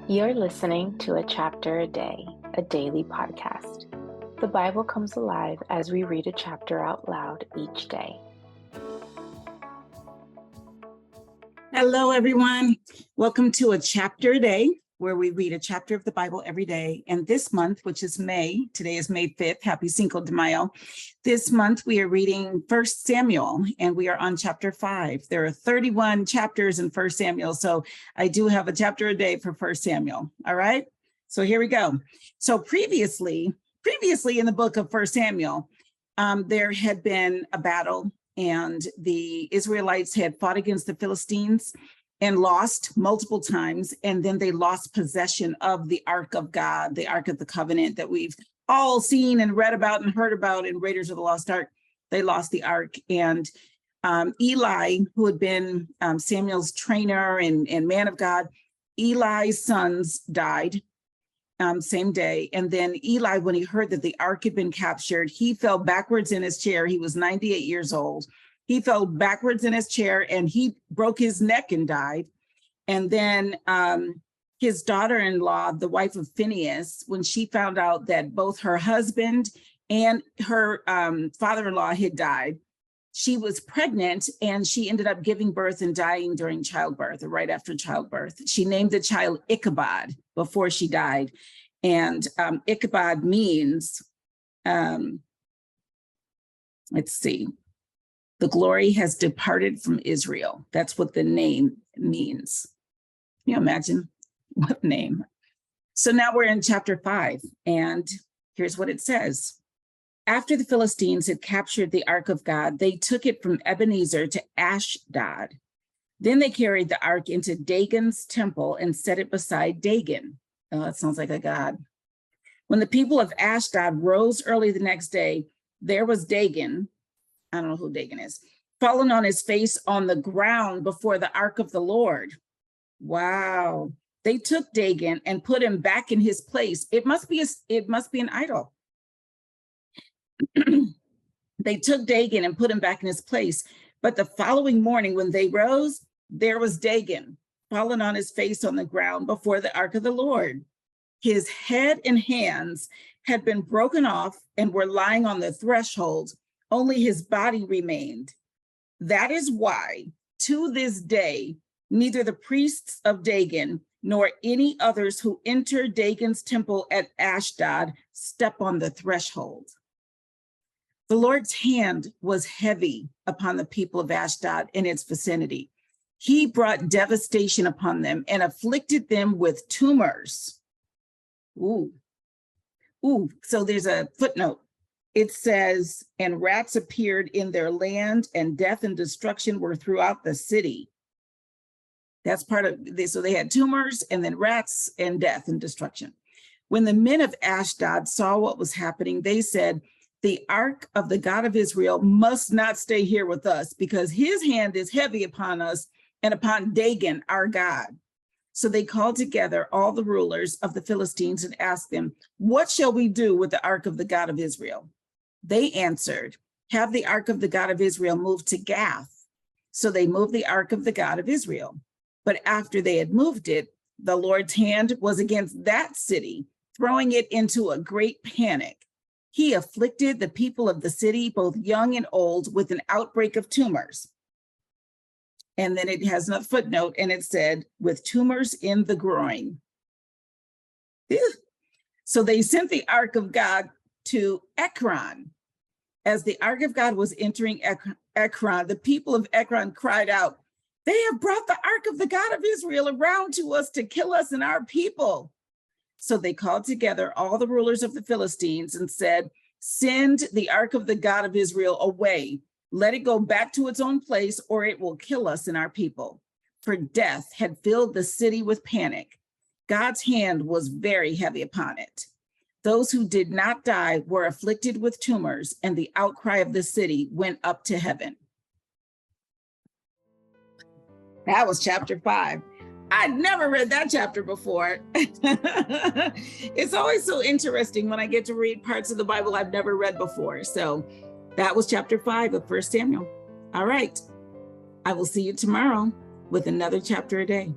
You're listening to A Chapter a Day, a daily podcast. The Bible comes alive as we read a chapter out loud each day. Hello, everyone. Welcome to A Chapter a Day, where we read a chapter of the Bible every day. And this month, which is May, today is May 5th. Happy Cinco de Mayo. This month, we are reading 1 Samuel, and we are on chapter 5. There are 31 chapters in 1 Samuel, so I do have a chapter a day for 1 Samuel. All right, so here we go. So previously in the book of 1 Samuel, there had been a battle, and the Israelites had fought against the Philistines and lost multiple times. And then they lost possession of the Ark of God, the Ark of the Covenant that we've all seen and read about and heard about in Raiders of the Lost Ark. They lost the Ark. And Eli, who had been Samuel's trainer and man of God, Eli's sons died same day. And then Eli, when he heard that the Ark had been captured, he fell backwards in his chair. He was 98 years old. He fell backwards in his chair and he broke his neck and died. And then his daughter-in-law, the wife of Phinehas, when she found out that both her husband and her father-in-law had died, she was pregnant and she ended up giving birth and dying during childbirth or right after childbirth. She named the child Ichabod before she died. And Ichabod means, let's see, the glory has departed from Israel. That's what the name means. Can you imagine what name? So now we're in chapter 5, and here's what it says. After the Philistines had captured the Ark of God, they took it from Ebenezer to Ashdod. Then they carried the Ark into Dagon's temple and set it beside Dagon. Oh, that sounds like a god. When the people of Ashdod rose early the next day, there was Dagon, I don't know who Dagon is, fallen on his face on the ground before the Ark of the Lord. Wow. They took Dagon and put him back in his place. It must be an idol. They took Dagon and put him back in his place. But the following morning when they rose, there was Dagon, fallen on his face on the ground before the Ark of the Lord. His head and hands had been broken off and were lying on the threshold. Only his body remained. That is why, to this day, neither the priests of Dagon nor any others who enter Dagon's temple at Ashdod step on the threshold. The Lord's hand was heavy upon the people of Ashdod and its vicinity. He brought devastation upon them and afflicted them with tumors. Ooh, so there's a footnote. It says, and rats appeared in their land, and death and destruction were throughout the city. That's part of this. So they had tumors and then rats and death and destruction. When the men of Ashdod saw what was happening, they said, the Ark of the God of Israel must not stay here with us because his hand is heavy upon us and upon Dagon, our God. So they called together all the rulers of the Philistines and asked them, what shall we do with the Ark of the God of Israel? They answered, have the Ark of the God of Israel moved to Gath. So they moved the Ark of the God of Israel. But after they had moved it, the Lord's hand was against that city, throwing it into a great panic. He afflicted the people of the city, both young and old, with an outbreak of tumors. And then it has a footnote, and it said, with tumors in the groin. So they sent the Ark of God to Ekron. As the Ark of God was entering Ekron, the people of Ekron cried out, they have brought the Ark of the God of Israel around to us to kill us and our people. So they called together all the rulers of the Philistines and said, send the Ark of the God of Israel away. Let it go back to its own place, or it will kill us and our people. For death had filled the city with panic. God's hand was very heavy upon it. Those who did not die were afflicted with tumors, and the outcry of the city went up to heaven. That was chapter 5. I'd never read that chapter before. It's always so interesting when I get to read parts of the Bible I've never read before. So that was chapter 5 of 1 Samuel. All right. I will see you tomorrow with another chapter a day.